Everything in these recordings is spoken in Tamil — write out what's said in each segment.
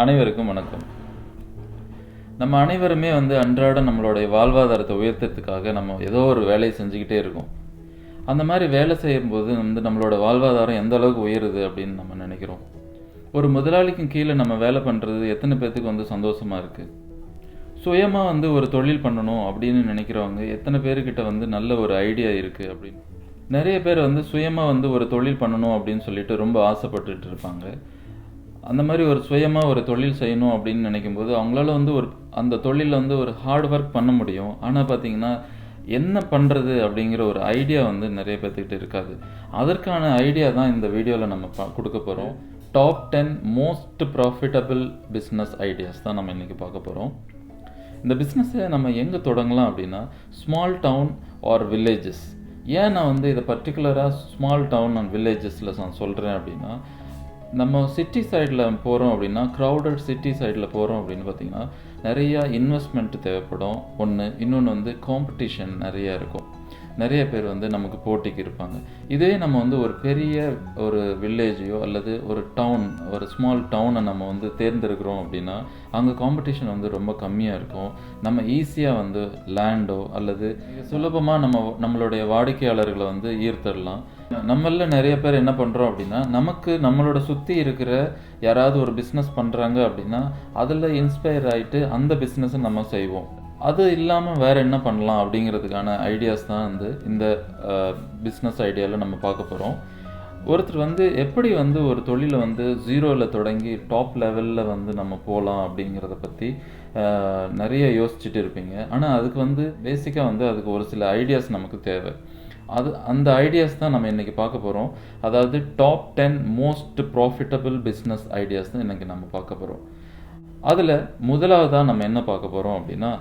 அனைவருக்கும் வணக்கம். நம்ம அனைவருமே அன்றாட நம்மளுடைய வாழ்வாதாரத்தை உயர்த்துறதுக்காக நம்ம ஏதோ ஒரு வேலையை செஞ்சுக்கிட்டே இருக்கோம். அந்த மாதிரி வேலை செய்யும்போது நம்மளோட வாழ்வாதாரம் எந்த அளவுக்கு உயருது அப்படின்னு நம்ம நினைக்கிறோம். ஒரு முதலாளிக்கும் கீழே நம்ம வேலை பண்ணுறது எத்தனை பேர்த்துக்கு சந்தோஷமாக இருக்குது. சுயமாக ஒரு தொழில் பண்ணணும் அப்படின்னு நினைக்கிறவங்க எத்தனை பேர்கிட்ட நல்ல ஒரு ஐடியா இருக்குது அப்படின்னு. நிறைய பேர் சுயமாக ஒரு தொழில் பண்ணணும் அப்படின்னு சொல்லிட்டு ரொம்ப ஆசைப்பட்டுட்டு இருப்பாங்க. அந்த மாதிரி ஒரு சுயமாக ஒரு தொழில் செய்யணும் அப்படின்னு நினைக்கும்போது அவங்களால ஒரு அந்த தொழிலில் ஒரு ஹார்ட் ஒர்க் பண்ண முடியும். ஆனால் பார்த்தீங்கன்னா என்ன பண்ணுறது அப்படிங்கிற ஒரு ஐடியா நிறைய பேர்த்துக்கிட்ட இருக்காது. அதற்கான ஐடியா தான் இந்த வீடியோவில் நம்ம கொடுக்க போகிறோம். Top 10 most profitable business ideas தான் நம்ம இன்றைக்கி பார்க்க போகிறோம். இந்த பிஸ்னஸை நம்ம எங்கே தொடங்கலாம் அப்படின்னா ஸ்மால் டவுன் ஆர் வில்லேஜஸ். ஏன் நான் இதை பர்டிகுலராக ஸ்மால் டவுன் அண்ட் வில்லேஜஸில் நான் சொல்கிறேன் அப்படின்னா, நம்ம சிட்டி சைடில் போகிறோம் அப்படின்னா, க்ரௌடட் சிட்டி சைடில் போகிறோம் அப்படின்னு பார்த்திங்கன்னா நிறையா இன்வெஸ்ட்மெண்ட் தேவைப்படும். இன்னொன்று காம்படிஷன் நிறையா இருக்கும். நிறைய பேர் நமக்கு போட்டிக்கு இருப்பாங்க. இதே நம்ம ஒரு பெரிய ஒரு வில்லேஜையோ அல்லது ஒரு டவுன், ஒரு ஸ்மால் டவுனை நம்ம தேர்ந்தெடுக்கிறோம் அப்படின்னா அங்கே காம்படிஷன் ரொம்ப கம்மியாக இருக்கும். நம்ம ஈஸியாக லேண்டோ அல்லது சுலபமாக நம்மளுடைய வாடிக்கையாளர்களை ஈர்த்தரலாம். நம்மள நிறைய பேர் என்ன பண்ணுறோம் அப்படின்னா, நம்மளோட சுற்றி இருக்கிற யாராவது ஒரு பிஸ்னஸ் பண்ணுறாங்க அப்படின்னா அதில் இன்ஸ்பயர் ஆகிட்டு அந்த பிஸ்னஸை நம்ம செய்வோம். அது இல்லாமல் வேறு என்ன பண்ணலாம் அப்படிங்கிறதுக்கான ஐடியாஸ் தான் இந்த பிஸ்னஸ் ஐடியாவில் நம்ம பார்க்க போகிறோம். ஒருத்தர் எப்படி ஒரு தொழிலை ஜீரோவில் தொடங்கி டாப் லெவலில் நம்ம போகலாம் அப்படிங்கிறத பற்றி நிறைய யோசிச்சுட்டு இருப்பீங்க. ஆனால் அதுக்கு பேசிக்காக அதுக்கு ஒரு சில ஐடியாஸ் நமக்கு தேவை. அந்த ஐடியாஸ் தான் நம்ம இன்றைக்கி பார்க்க போகிறோம். அதாவது top 10 most profitable business ideas தான் இன்றைக்கி நம்ம பார்க்க போகிறோம். அதில் முதலாவதாக நம்ம என்ன பார்க்க போகிறோம் அப்படின்னா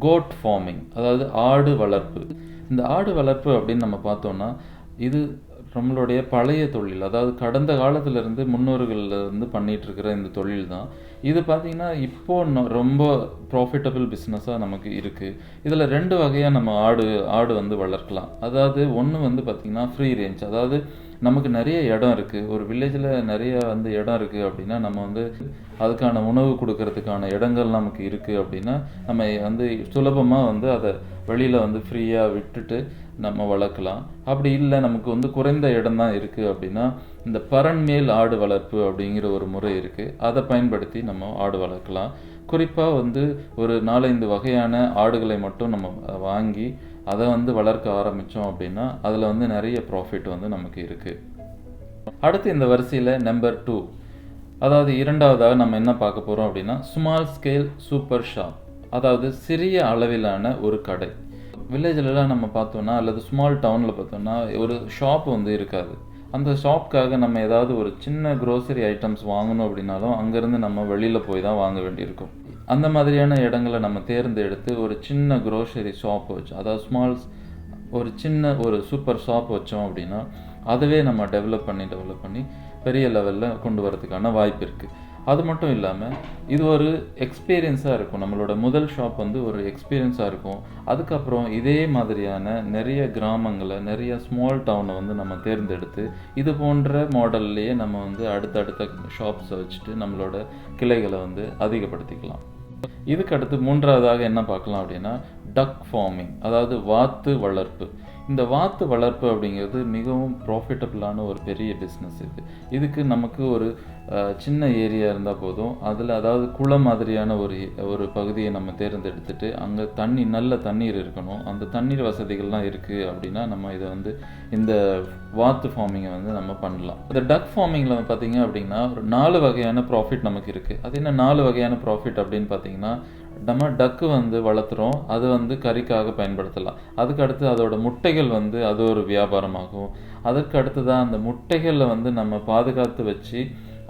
கோட் ஃபார்மிங், அதாவது ஆடு வளர்ப்பு. இந்த ஆடு வளர்ப்பு அப்படின்னு நம்ம பார்த்தோன்னா இது நம்மளுடைய பழைய தொழில். அதாவது கடந்த காலத்திலேருந்து முன்னோர்கள்லேருந்து பண்ணிகிட்ருக்கிற இந்த தொழில் தான். இது பார்த்திங்கன்னா இப்போது ரொம்ப ப்ராஃபிட்டபிள் பிஸ்னஸாக நமக்கு இருக்குது. இதில் 2 வகையாக நம்ம ஆடு வளர்க்கலாம். அதாவது ஒன்று பார்த்திங்கன்னா ஃப்ரீ ரேஞ்ச், அதாவது நமக்கு நிறைய இடம் இருக்குது, ஒரு வில்லேஜில் நிறைய இடம் இருக்குது அப்படின்னா நம்ம அதுக்கான உணவு கொடுக்கறதுக்கான இடங்கள் நமக்கு இருக்குது அப்படின்னா நம்ம சுலபமாக அதை வெளியில் ஃப்ரீயாக விட்டுட்டு நம்ம வளர்க்கலாம். அப்படி இல்லை நமக்கு குறைந்த இடம் தான் இருக்குது அப்படின்னா இந்த பரண்மேல் ஆடு வளர்ப்பு அப்படிங்கிற ஒரு முறை இருக்குது. அதை பயன்படுத்தி நம்ம ஆடு வளர்க்கலாம். குறிப்பாக ஒரு 4-5 வகையான ஆடுகளை மட்டும் நம்ம வாங்கி அதை வளர்க்க ஆரம்பித்தோம் அப்படின்னா அதில் நிறைய ப்ராஃபிட் நமக்கு இருக்குது. அடுத்து இந்த வரிசையில் நம்பர் 2, அதாவது இரண்டாவதாக நம்ம என்ன பார்க்க போகிறோம் அப்படின்னா ஸ்மால் ஸ்கேல் சூப்பர் ஷாப், அதாவது சிறிய அளவிலான ஒரு கடை. வில்லேஜிலலாம் நம்ம பார்த்தோன்னா அல்லது ஸ்மால் டவுனில் பார்த்தோன்னா ஒரு ஷாப் இருக்காது. அந்த ஷாப்புக்காக நம்ம ஏதாவது ஒரு சின்ன க்ரோசரி ஐட்டம்ஸ் வாங்கணும் அப்படின்னாலும் அங்கேருந்து நம்ம வெளியில் போய் தான் வாங்க வேண்டியிருக்கும். அந்த மாதிரியான இடங்களை நம்ம தேர்ந்தெடுத்து ஒரு சின்ன க்ரோசரி ஷாப் வச்சு, அதாவது ஒரு சூப்பர் ஷாப் வச்சோம் அப்படின்னா அதவே நம்ம டெவலப் பண்ணி பெரிய லெவலில் கொண்டு வரதுக்கான வாய்ப்பு இருக்குது. அது மட்டும் இல்லாமல் இது ஒரு எக்ஸ்பீரியன்ஸாக இருக்கும். நம்மளோட முதல் ஷாப் ஒரு எக்ஸ்பீரியன்ஸாக இருக்கும். அதுக்கப்புறம் இதே மாதிரியான நிறைய கிராமங்களை, நிறைய ஸ்மால் டவுனை நம்ம தேர்ந்தெடுத்து இது போன்ற மாடல்லையே நம்ம அடுத்தடுத்த ஷாப்ஸை வச்சுட்டு நம்மளோட கிளைகளை அதிகப்படுத்திக்கலாம். இதுக்கு அடுத்து மூன்றாவதாக என்ன பார்க்கலாம் அப்படின்னா டக் ஃபார்மிங், அதாவது வாத்து வளர்ப்பு. இந்த வாத்து வளர்ப்பு அப்படிங்கிறது மிகவும் ப்ராஃபிட்டபிளான ஒரு பெரிய பிஸ்னஸ். இதுக்கு நமக்கு ஒரு சின்ன ஏரியா இருந்தால் போதும். அதில் அதாவது குளம் மாதிரியான ஒரு பகுதியை நம்ம தேர்ந்தெடுத்துட்டு அங்கே நல்ல தண்ணீர் இருக்கணும். அந்த தண்ணீர் வசதிகள்லாம் இருக்குது அப்படின்னா நம்ம இதை இந்த வாத்து ஃபார்மிங்கை நம்ம பண்ணலாம். இந்த டக் ஃபார்மிங்கில் பார்த்தீங்க அப்படின்னா ஒரு 4 வகையான ப்ராஃபிட் நமக்கு இருக்குது. அது என்ன 4 வகையான ப்ராஃபிட் அப்படின்னு பார்த்தீங்கன்னா, நம்ம டக்கு வளர்த்துறோம், அது கறிக்காக பயன்படுத்தலாம். அதுக்கு அடுத்து அதோட முட்டைகள் அது ஒரு வியாபாரமாகும். அதற்கு அடுத்து தான் அந்த முட்டைகளில் நம்ம பாதுகாத்து வச்சு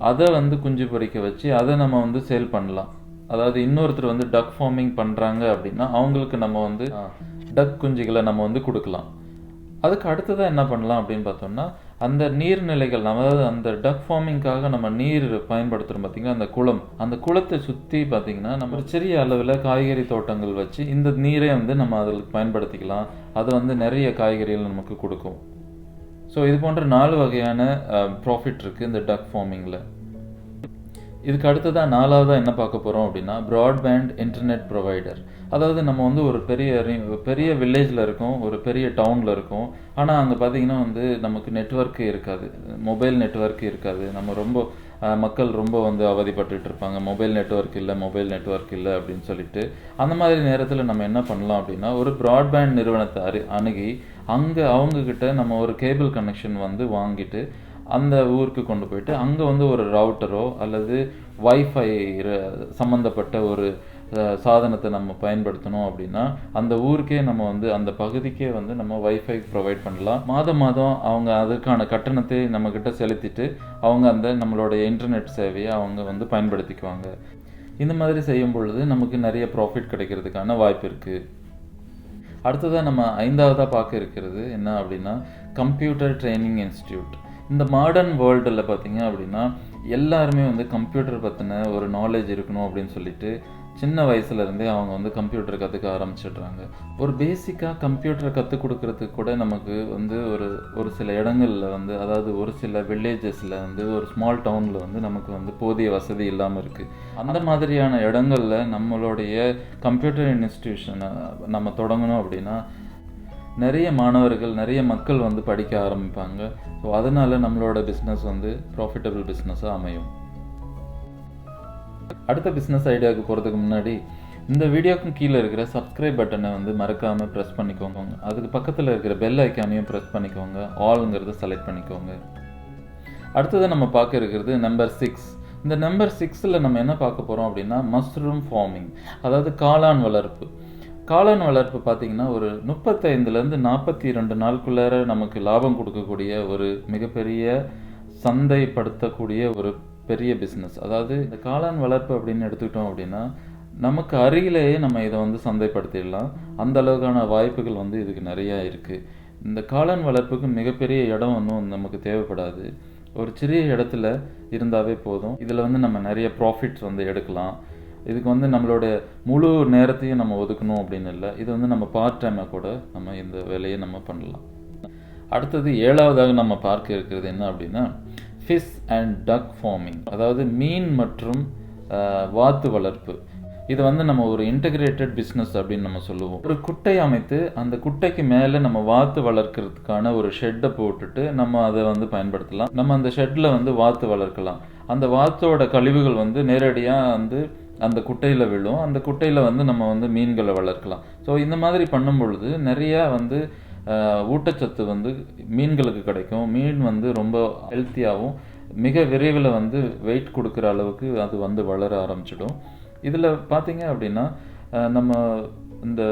அதை குஞ்சு பொரிக்க வச்சு அதை நம்ம சேல் பண்ணலாம். அதாவது இன்னொருத்தர் டக் ஃபார்மிங் பண்ணுறாங்க அப்படின்னா அவங்களுக்கு நம்ம டக் குஞ்சுகளை நம்ம கொடுக்கலாம். அதுக்கு அடுத்ததாக என்ன பண்ணலாம் அப்படின்னு பார்த்தோம்னா அந்த நீர்நிலைகள், அதாவது அந்த டக் ஃபார்மிங்காக நம்ம நீர் பயன்படுத்துகிறோம் பார்த்திங்கன்னா அந்த குளத்தை சுற்றி பார்த்திங்கன்னா நம்ம சிறிய அளவில் காய்கறி தோட்டங்கள் வச்சு இந்த நீரை நம்ம அதில் பயன்படுத்திக்கலாம். அது நிறைய காய்கறிகள் நமக்கு கொடுக்கும். ஸோ இது போன்ற 4 வகையான ப்ராஃபிட் இருக்குது இந்த டக் ஃபார்மிங்கில். இதுக்கு அடுத்ததாக நாலாவதாக என்ன பார்க்க போகிறோம் அப்படின்னா ப்ராட்பேண்ட் இன்டர்நெட் ப்ரொவைடர். அதாவது நம்ம வந்து ஒரு பெரிய வில்லேஜில் இருக்கோம், ஒரு பெரிய டவுனில் இருக்கோம். ஆனால் அங்கே பார்த்திங்கன்னா வந்து நமக்கு நெட்வொர்க்கு இருக்காது, மொபைல் நெட்வொர்க் இருக்காது. நம்ம ரொம்ப மக்கள் ரொம்ப வந்து அவதிப்பட்டுட்டு இருப்பாங்க, மொபைல் நெட்வொர்க் இல்லை அப்படின்னு சொல்லிட்டு. அந்த மாதிரி நேரத்தில் நம்ம என்ன பண்ணலாம் அப்படின்னா ஒரு ப்ராட்பேண்ட் நிறுவனத்தை அணுகி அங்கே அவங்கக்கிட்ட நம்ம ஒரு கேபிள் கனெக்ஷன் வந்து வாங்கிட்டு அந்த ஊருக்கு கொண்டு போயிட்டு அங்கே வந்து ஒரு ரவுட்டரோ அல்லது வைஃபை சம்மந்தப்பட்ட ஒரு சாதனத்தை நம்ம பயன்படுத்தணும் அப்படின்னா அந்த ஊருக்கே நம்ம வந்து அந்த பகுதிக்கே வந்து நம்ம வைஃபை ப்ரொவைட் பண்ணலாம். மாதம் அவங்க அதுக்கான கட்டணத்தை நம்மக்கிட்ட செலுத்திட்டு அவங்க அந்த நம்மளுடைய இன்டர்நெட் சேவையை அவங்க வந்து பயன்படுத்திக்குவாங்க. இந்த மாதிரி செய்யும் பொழுது நமக்கு நிறைய ப்ராஃபிட் கிடைக்கிறதுக்கான வாய்ப்பு இருக்குது. அடுத்ததாக நம்ம ஐந்தாவதாக பார்க்க இருக்கிறது என்ன அப்படின்னா கம்ப்யூட்டர் ட்ரைனிங் இன்ஸ்டியூட். இந்த மாடர்ன் வேர்ல்டில் பார்த்திங்க அப்படின்னா எல்லாருமே வந்து கம்ப்யூட்டர் பற்றின ஒரு நாலேஜ் இருக்கணும் அப்படின்னு சொல்லிட்டு சின்ன வயசுலேருந்தே அவங்க வந்து கம்ப்யூட்டர் கற்றுக்க ஆரம்பிச்சிடுறாங்க. ஒரு பேசிக்காக கம்ப்யூட்டரை கற்றுக் கொடுக்கறதுக்கு கூட நமக்கு வந்து ஒரு சில இடங்களில் வந்து, அதாவது ஒரு சில வில்லேஜஸில் வந்து, ஒரு ஸ்மால் டவுனில் வந்து நமக்கு வந்து போதிய வசதி இல்லாமல் இருக்குது. அந்த மாதிரியான இடங்களில் நம்மளுடைய கம்ப்யூட்டர் இன்ஸ்டிடியூஷனை நம்ம தொடங்கணும் அப்படின்னா நிறைய மாணவர்கள், நிறைய மக்கள் வந்து படிக்க ஆரம்பிப்பாங்க. ஸோ அதனால் நம்மளோட பிஸ்னஸ் வந்து ப்ராஃபிட்டபிள் பிஸ்னஸாக அமையும். அடுத்த பிஸ்னஸ் ஐடியாவுக்கு போகிறதுக்கு முன்னாடி இந்த வீடியோக்கும் கீழே இருக்கிற சப்ஸ்கிரைப் பட்டனை வந்து மறக்காமல் ப்ரெஸ் பண்ணிக்கோங்க. அதுக்கு பக்கத்தில் இருக்கிற பெல் ஐக்கானையும் ப்ரெஸ் பண்ணிக்கோங்க, ஆல்ங்கிறத செலக்ட் பண்ணிக்கோங்க. அடுத்தது நம்ம பார்க்க இருக்கிறது நம்பர் 6. இந்த நம்பர் 6ல் நம்ம என்ன பார்க்க போகிறோம் அப்படின்னா மஷ்ரூம் ஃபார்மிங், அதாவது காளான் வளர்ப்பு. காளான் வளர்ப்பு பார்த்திங்கன்னா ஒரு 35லேருந்து 42 நாளுக்குள்ளார நமக்கு லாபம் கொடுக்கக்கூடிய ஒரு மிகப்பெரிய சந்தைப்படுத்தக்கூடிய ஒரு பெரிய பிஸ்னஸ். அதாவது இந்த காளான் வளர்ப்பு அப்படின்னு எடுத்துக்கிட்டோம் அப்படின்னா நமக்கு அருகிலேயே நம்ம இதை வந்து சந்தைப்படுத்திடலாம். அந்த அளவுக்கான வாய்ப்புகள் வந்து இதுக்கு நிறையா இருக்குது. இந்த காளான் வளர்ப்புக்கு மிகப்பெரிய இடம் ஒன்றும் நமக்கு தேவைப்படாது, ஒரு சிறிய இடத்துல இருந்தாவே போதும். இதில் வந்து நம்ம நிறைய ப்ராஃபிட்ஸ் வந்து எடுக்கலாம். இதுக்கு வந்து நம்மளோட முழு நேரத்தையும் நம்ம ஒதுக்கணும் அப்படின்னு இல்லை, இது வந்து நம்ம பார்ட் டைமாக கூட நம்ம இந்த வேலையை நம்ம பண்ணலாம். அடுத்தது 7வதாக நம்ம பார்க்க இருக்கிறது என்ன அப்படின்னா ஃபிஷ் அண்ட் டக் ஃபார்மிங், அதாவது மீன் மற்றும் வாத்து வளர்ப்பு. இது வந்து நம்ம ஒரு இன்டகிரேட்டட் பிஸ்னஸ் அப்படின்னு நம்ம சொல்லுவோம். ஒரு குட்டை அமைத்து அந்த குட்டைக்கு மேலே நம்ம வாத்து வளர்க்கறதுக்கான ஒரு ஷெட்டை போட்டுட்டு நம்ம அதை வந்து பயன்படுத்தலாம். நம்ம அந்த ஷெட்டில் வந்து வாத்து வளர்க்கலாம். அந்த வாத்தோட கழிவுகள் வந்து நேரடியாக வந்து அந்த குட்டையில் விழும். அந்த குட்டையில் வந்து நம்ம வந்து மீன்களை வளர்க்கலாம். ஸோ இந்த மாதிரி பண்ணும் பொழுது நிறையா வந்து ஊட்டச்சத்து வந்து மீன்களுக்கு கிடைக்கும். மீன் வந்து ரொம்ப ஹெல்த்தியாகவும் மிக விரைவில் வந்து வெயிட் கொடுக்குற அளவுக்கு அது வந்து வளர ஆரம்பிச்சிடும். இதில் பார்த்திங்க அப்படின்னா நம்ம இந்த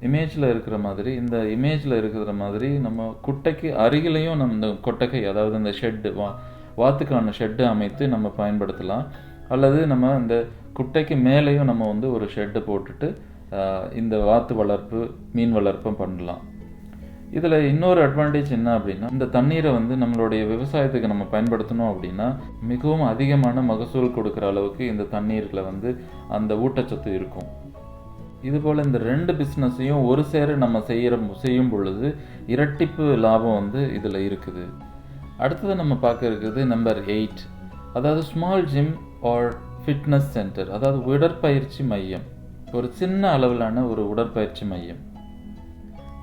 இமேஜில் இருக்கிற மாதிரி நம்ம குட்டைக்கு அருகிலையும் நம்ம இந்த கொட்டகை, அதாவது இந்த ஷெட்டு, வாத்துக்கான ஷெட்டு அமைத்து நம்ம பயன்படுத்தலாம். அல்லது நம்ம இந்த குட்டைக்கு மேலேயும் நம்ம வந்து ஒரு ஷெட்டை போட்டுட்டு இந்த வாத்து வளர்ப்பு, மீன் வளர்ப்பும் பண்ணலாம். இதில் இன்னொரு அட்வான்டேஜ் என்ன அப்படின்னா இந்த தண்ணீரை வந்து நம்மளுடைய விவசாயத்துக்கு நம்ம பயன்படுத்தணும் அப்படின்னா மிகவும் அதிகமான மகசூல் கொடுக்குற அளவுக்கு இந்த தண்ணீரில் வந்து அந்த ஊட்டச்சத்து இருக்கும். இதுபோல் இந்த 2 பிஸ்னஸையும் ஒரு சேர நம்ம செய்யும் பொழுது இரட்டிப்பு லாபம் வந்து இதில் இருக்குது. அடுத்தது நம்ம பார்க்க இருக்கிறது நம்பர் 8, அதாவது small gym or fitness centre, அதாவது உடற்பயிற்சி மையம். ஒரு சின்ன அளவிலான ஒரு உடற்பயிற்சி மையம்.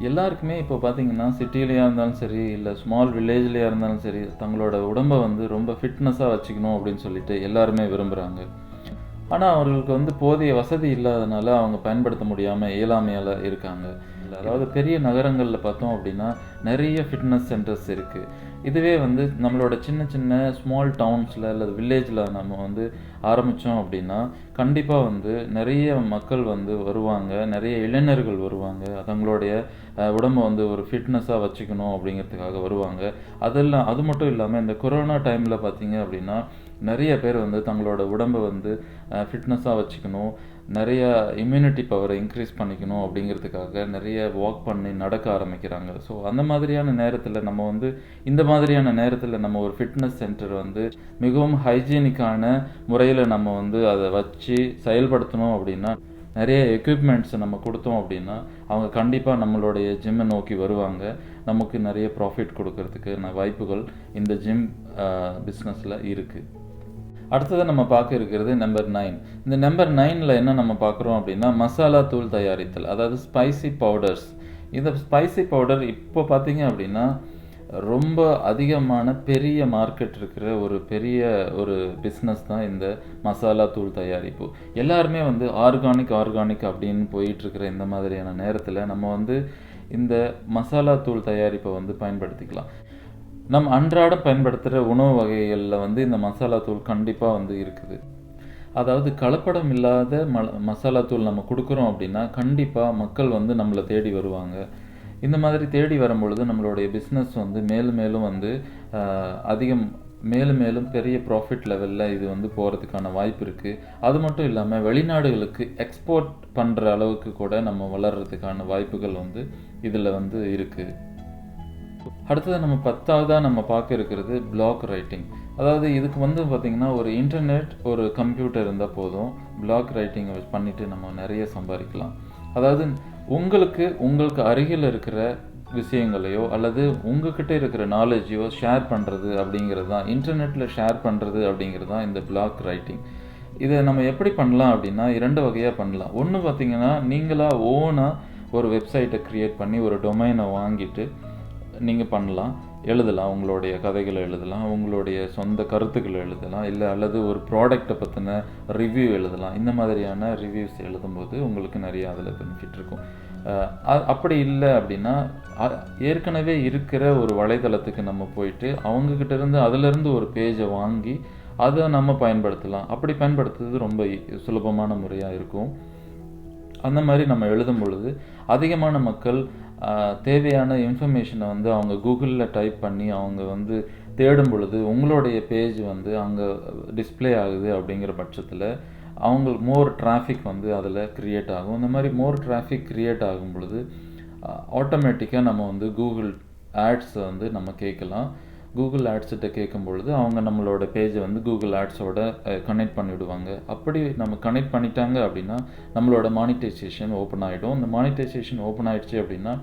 எல்லாருக்குமே இப்போ பார்த்திங்கன்னா சிட்டிலேயா இருந்தாலும் சரி, இல்லை ஸ்மால் வில்லேஜ்லேயா இருந்தாலும் சரி, தங்களோட உடம்பை வந்து ரொம்ப ஃபிட்னஸாக வச்சுக்கணும் அப்படின்னு சொல்லிட்டு எல்லாருமே விரும்புகிறாங்க. ஆனால் அவர்களுக்கு வந்து போதிய வசதி இல்லாதனால அவங்க பயன்படுத்த முடியாமல் இயலாமையால் இருக்காங்க. அதாவது பெரிய நகரங்களில் பார்த்தோம் அப்படின்னா நிறைய ஃபிட்னஸ் சென்டர்ஸ் இருக்குது. இதுவே வந்து நம்மளோட சின்ன சின்ன ஸ்மால் டவுன்ஸில் அல்லது வில்லேஜில் நம்ம வந்து ஆரம்பித்தோம் அப்படின்னா கண்டிப்பாக வந்து நிறைய மக்கள் வந்து வருவாங்க, நிறைய இளைஞர்கள் வருவாங்க, தங்களுடைய உடம்பை வந்து ஒரு ஃபிட்னஸாக வச்சுக்கணும் அப்படிங்கிறதுக்காக வருவாங்க. அது மட்டும் இல்லாமல் இந்த கொரோனா டைமில் பார்த்திங்க அப்படின்னா நிறைய பேர் வந்து தங்களோட உடம்பை வந்து ஃபிட்னஸாக வச்சுக்கணும், நிறைய இம்யூனிட்டி பவரை இன்க்ரீஸ் பண்ணிக்கணும் அப்படிங்கிறதுக்காக நிறைய வாக் பண்ணி நடக்க ஆரம்பிக்கிறாங்க. ஸோ அந்த மாதிரியான நேரத்தில் நம்ம ஒரு ஃபிட்னஸ் சென்டர் வந்து மிகவும் ஹைஜீனிக்கான முறையில் நம்ம வந்து அதை வச்சு செயல்படுத்தணும் அப்படின்னா நிறைய எக்யூப்மெண்ட்ஸை நம்ம கொடுத்தோம் அப்படின்னா அவங்க கண்டிப்பாக நம்மளுடைய ஜிம்மை நோக்கி வருவாங்க. நமக்கு நிறைய ப்ராஃபிட் கொடுக்கறதுக்கு வாய்ப்புகள் இந்த ஜிம் பிஸ்னஸில் இருக்குது. அடுத்தது நம்ம பார்க்க இருக்கிறது நம்பர் 9. இந்த நம்பர் 9ல் என்ன நம்ம பார்க்குறோம் அப்படின்னா மசாலா தூள் தயாரித்தல், அதாவது ஸ்பைசி பவுடர்ஸ். இந்த ஸ்பைசி பவுடர் இப்போ பார்த்தீங்க அப்படின்னா ரொம்ப அதிகமான பெரிய மார்க்கெட் இருக்கிற ஒரு பிஸ்னஸ் தான் இந்த மசாலா தூள் தயாரிப்பு. எல்லாருமே வந்து ஆர்கானிக் அப்படின்னு போயிட்டுருக்கிற இந்த மாதிரியான நேரத்தில் நம்ம வந்து இந்த மசாலா தூள் தயாரிப்பை வந்து பயன்படுத்திக்கலாம். நம்ம அன்றாடம் பயன்படுத்துகிற உணவு வகைகளில் வந்து இந்த மசாலா தூள் கண்டிப்பாக வந்து இருக்குது. அதாவது கலப்படம் இல்லாத மசாலா தூள் நம்ம கொடுக்குறோம் அப்படின்னா கண்டிப்பாக மக்கள் வந்து நம்மளை தேடி வருவாங்க. இந்த மாதிரி தேடி வரும்பொழுது நம்மளுடைய பிஸ்னஸ் வந்து மேலும் வந்து மேலும் பெரிய ப்ராஃபிட் லெவலில் இது வந்து போகிறதுக்கான வாய்ப்பு இருக்குது. அது மட்டும் இல்லாமல் வெளிநாடுகளுக்கு எக்ஸ்போர்ட் பண்ணுற அளவுக்கு கூட நம்ம வளர்கிறதுக்கான வாய்ப்புகள் வந்து இதில் வந்து இருக்குது. அடுத்தது நம்ம 10ஆவதாக நம்ம பார்க்க இருக்கிறது பிளாக் ரைட்டிங். அதாவது இதுக்கு வந்து பார்த்திங்கன்னா ஒரு இன்டர்நெட், ஒரு கம்ப்யூட்டர் இருந்தால் போதும், பிளாக் ரைட்டிங் பண்ணிவிட்டு நம்ம நிறைய சம்பாதிக்கலாம். அதாவது உங்களுக்கு அருகில் இருக்கிற விஷயங்களையோ அல்லது உங்ககிட்ட இருக்கிற நாலேஜையோ ஷேர் பண்ணுறது அப்படிங்கிறது தான், இன்டர்நெட்டில் ஷேர் பண்ணுறது அப்படிங்கிறது தான் இந்த பிளாக் ரைட்டிங். இதை நம்ம எப்படி பண்ணலாம் அப்படின்னா 2 வகையாக பண்ணலாம். ஒன்று பார்த்திங்கன்னா நீங்களாக ஓனாக ஒரு வெப்சைட்டை க்ரியேட் பண்ணி ஒரு டொமைனை வாங்கிட்டு நீங்கள் பண்ணலாம், எழுதலாம், உங்களுடைய கதைகளை எழுதலாம், உங்களுடைய சொந்த கருத்துக்களை எழுதலாம், அல்லது ஒரு ப்ராடக்டை பற்றின ரிவ்யூ எழுதலாம். இந்த மாதிரியான ரிவ்யூஸ் எழுதும்போது உங்களுக்கு நிறைய அதில் பெனிஃபிட் இருக்கும். அப்படி இல்லை அப்படின்னா ஏற்கனவே இருக்கிற ஒரு வலைதளத்துக்கு நம்ம போயிட்டு அவங்கக்கிட்ட அதிலிருந்து ஒரு பேஜை வாங்கி அதை நம்ம பயன்படுத்தலாம். அப்படி பயன்படுத்துறது ரொம்ப சுலபமான முறையாக இருக்கும். அந்த மாதிரி நம்ம எழுதும் பொழுது அதிகமான மக்கள் தேவையான இன்ஃபர்மேஷனை வந்து அவங்க கூகுளில் டைப் பண்ணி அவங்க வந்து தேடும் பொழுது உங்களுடைய பேஜ் வந்து அங்கே டிஸ்பிளே ஆகுது. அப்படிங்கிற பட்சத்தில் அவங்களுக்கு மோர் டிராஃபிக் வந்து அதில் க்ரியேட் ஆகும். இந்த மாதிரி மோர் டிராஃபிக் க்ரியேட் ஆகும் பொழுது ஆட்டோமேட்டிக்காக நம்ம வந்து கூகுள் ஆட்ஸை வந்து நம்ம கேட்கலாம். கூகுள் ஆட்ஸ்கிட்ட கேட்கும் பொழுது அவங்க நம்மளோட பேஜை வந்து கூகுள் ஆட்ஸோட கனெக்ட் பண்ணிவிடுவாங்க. அப்படி நம்ம கனெக்ட் பண்ணிட்டாங்க அப்படின்னா நம்மளோட மானிட்டைசேஷன் ஓப்பன் ஆகிடும். இந்த மானிட்டைசேஷன் ஓப்பன் ஆகிடுச்சு அப்படின்னா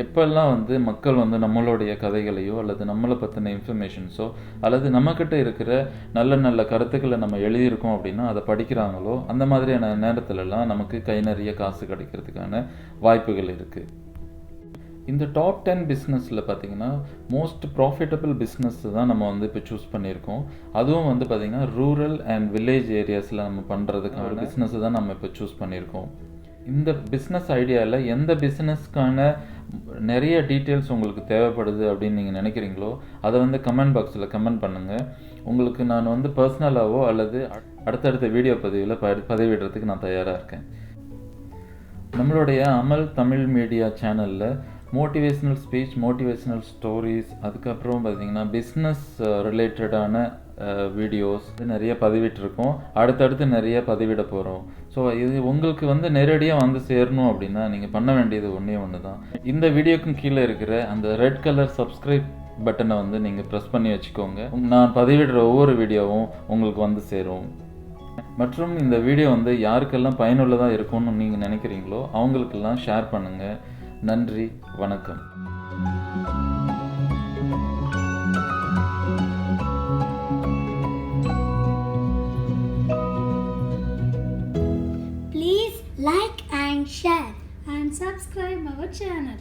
எப்பெல்லாம் வந்து மக்கள் வந்து நம்மளுடைய கதைகளையோ அல்லது நம்மளை பற்றின இன்ஃபர்மேஷன்ஸோ அல்லது நம்மக்கிட்ட இருக்கிற நல்ல கருத்துக்களை நம்ம எழுதியிருக்கோம் அப்படின்னா அதை படிக்கிறாங்களோ அந்த மாதிரியான நேரத்துலலாம் நமக்கு கை நிறைய காசு கிடைக்கிறதுக்கான வாய்ப்புகள் இருக்குது. இந்த டாப் 10 பிஸ்னஸில் பார்த்திங்கன்னா மோஸ்ட் ப்ராஃபிட்டபிள் பிஸ்னஸ் தான் நம்ம வந்து இப்போ சூஸ் பண்ணியிருக்கோம். அதுவும் வந்து பார்த்திங்கன்னா ரூரல் அண்ட் வில்லேஜ் ஏரியாஸில் நம்ம பண்ணுறதுக்கான பிஸ்னஸ் தான் நம்ம இப்போ சூஸ் பண்ணியிருக்கோம். இந்த பிஸ்னஸ் ஐடியாவில் எந்த பிஸ்னஸ்க்கான நிறைய டீட்டெயில்ஸ் உங்களுக்கு தேவைப்படுது அப்படின்னு நீங்கள் நினைக்கிறீங்களோ அதை வந்து கமெண்ட் பாக்ஸில் கமெண்ட் பண்ணுங்கள். உங்களுக்கு நான் வந்து பர்சனலாகவோ அல்லது அடுத்தடுத்த வீடியோ பதிவில் பதிவிடுறதுக்கு நான் தயாராக இருக்கேன். நம்மளுடைய அமல் தமிழ் மீடியா சேனலில் மோட்டிவேஷ்னல் ஸ்பீச், மோட்டிவேஷ்னல் ஸ்டோரிஸ், அதுக்கப்புறம் பார்த்திங்கன்னா பிஸ்னஸ் ரிலேட்டடான வீடியோஸ் நிறைய பதிவிட்டிருக்கோம். அடுத்தடுத்து நிறைய பதிவிட போகிறோம். ஸோ இது உங்களுக்கு வந்து நேரடியாக வந்து சேரணும் அப்படின்னா நீங்கள் பண்ண வேண்டியது ஒன்று தான். இந்த வீடியோக்கும் கீழே இருக்கிற அந்த ரெட் கலர் சப்ஸ்கிரைப் பட்டனை வந்து நீங்கள் ப்ரெஸ் பண்ணி வச்சுக்கோங்க. நான் பதிவிடுற ஒவ்வொரு வீடியோவும் உங்களுக்கு வந்து சேரும். மற்றும் இந்த வீடியோ வந்து யாருக்கெல்லாம் பயனுள்ளதாக இருக்கும்னு நீங்கள் நினைக்கிறீங்களோ அவங்களுக்கெல்லாம் ஷேர் பண்ணுங்கள். நன்றி, வணக்கம். Please like and share and subscribe our channel.